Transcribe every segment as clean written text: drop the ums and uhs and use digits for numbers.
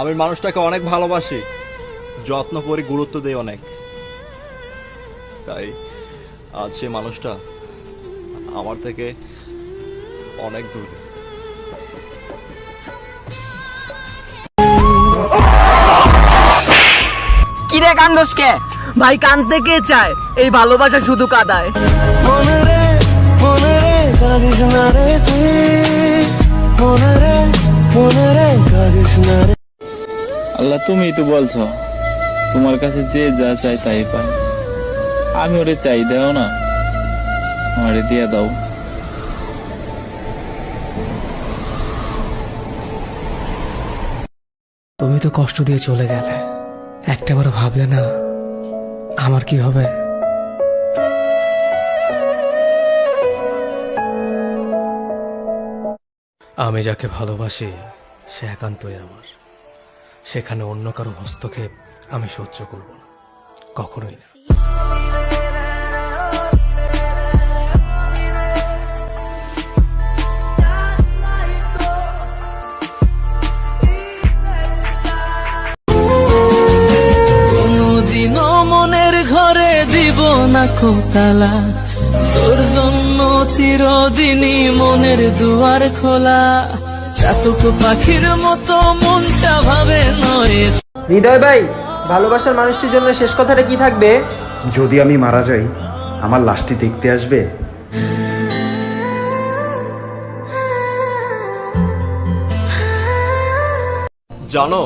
আমি মানুষটাকে অনেক ভালোবাসি, যত্ন করি, গুরুত্ব দেই অনেক। তাই আজ সে মানুষটা আমার থেকে অনেক দূরে। কিরে কান্দোস কে? ভাই কানতে কে চায়? এই ভালোবাসা শুধু কাদায়। মনে রে কাঁদিস না রে তুই, মনে রে কাঁদিস না রে। আল্লাহ তুমি তো বলছো তোমার কাছে যে যা চাই তাই পাই। আমি ওরে চাই, দাও না, আমারে দিয়ে দাও। তুমি তো কষ্ট দিয়ে চলে গেলে, একটাবার ভাবলে না আমার কি হবে? আমি যাকে ভালোবাসি সে একান্তই আমার। সেখানে অন্য কারো হস্তক্ষেপ আমি সহ্য করব না, কখনোই না। কোনদিনও মনের ঘরে দিব না কোতালা, তোর জন্য চিরদিনই মনের দুয়ার খোলা। চাতক পাখির মতো মনটা ভাবে নয়। হৃদয় ভাই, ভালোবাসার মানুষটির জন্য শেষ কথাটা কি থাকবে? যদি আমি মারা যাই, আমার লাশটি দেখতে আসবে? জানো,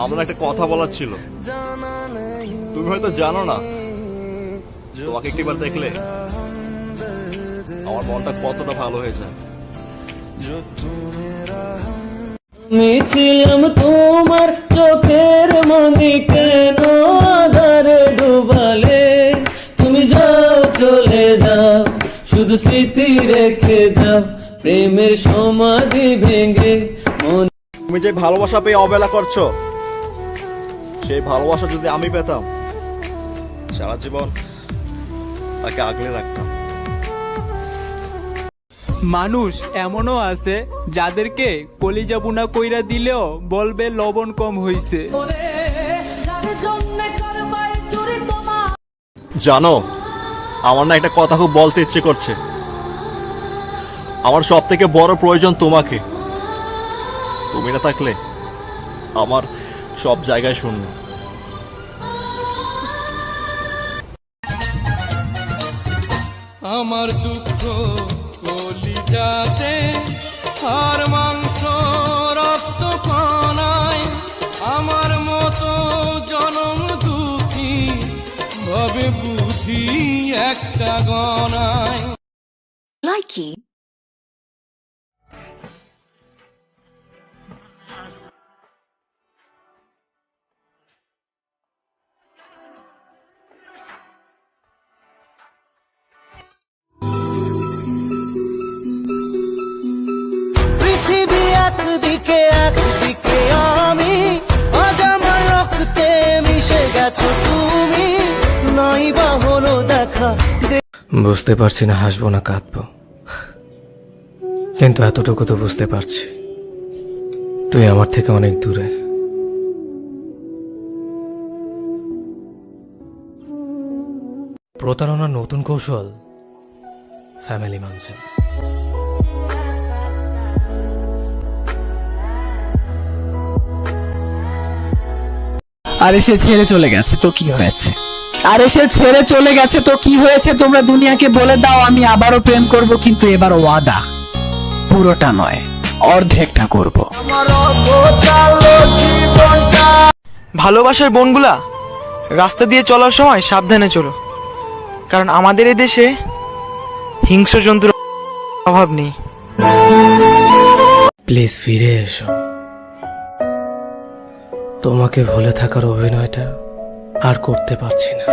আমার একটা কথা বলার ছিল। তুমি হয়তো জানো না, তোমাকে একটিবার দেখলে আমার মনটা কতটা ভালো হয়ে যায়। আমি ছিলাম তোমার চোখের মনি, কেন আধারে ডুবালে? তুমি যাও, চলে যাও, শুধু স্মৃতি রেখে যাও, প্রেমের সমাধি ভেঙে মন। তুমি যে ভালোবাসা পেয়ে অবহেলা করছো, সেই ভালোবাসা যদি আমি পেতাম, সারা জীবন তাকে আগলে রাখতাম। মানুষ এমনও আছে যাদেরকে কলিজা বুনা কইরা দিলেও বলবে লবণ কম হইছে। জানো, আমার না একটা কথা খুব বলতে ইচ্ছে করছে। আমার সব থেকে বড় প্রয়োজন তোমাকে। তুমি না থাকলে আমার সব জায়গায় শূন্য। আমার দুঃখ কলিজাতে, আর মাংস রক্ত কণায়, আমার মতো জনম দুঃখী ভাবে বুঝি একটা গণায়। Likey. পৃথিবী একদিকে একদিকে আমি, আজ আমার রক্তে মিশে গেছো তুমি, নাই বা হলো দেখা। বুঝতে পারছি না হাসবো না কাঁদবো, কিন্তু এতটুকু তো বুঝতে পারছি তুই আমার থেকে অনেক দূরে। প্রতারণার নতুন কৌশল ফ্যামিলি মানছে। আরে সে ছেড়ে চলে গেছে তো কি হয়েছে? আরে সে ছেড়ে চলে গেছে তো কি হয়েছে? তোমরা দুনিয়াকে বলে দাও আমি আবারও প্রেম করব, কিন্তু এবার ওয়াদা, পুরোটা নয়, অর্ধেকটা করব। ভালোবাসার বোনগুলা, রাস্তা দিয়ে চলার সময় সাবধানে চলো, কারণ আমাদের এই দেশে হিংস্র জন্তুর অভাব নেই। প্লিজ ফিরে এসো। তোমাকে ভুলে থাকার অভিনয়টা আর করতে পারছি না।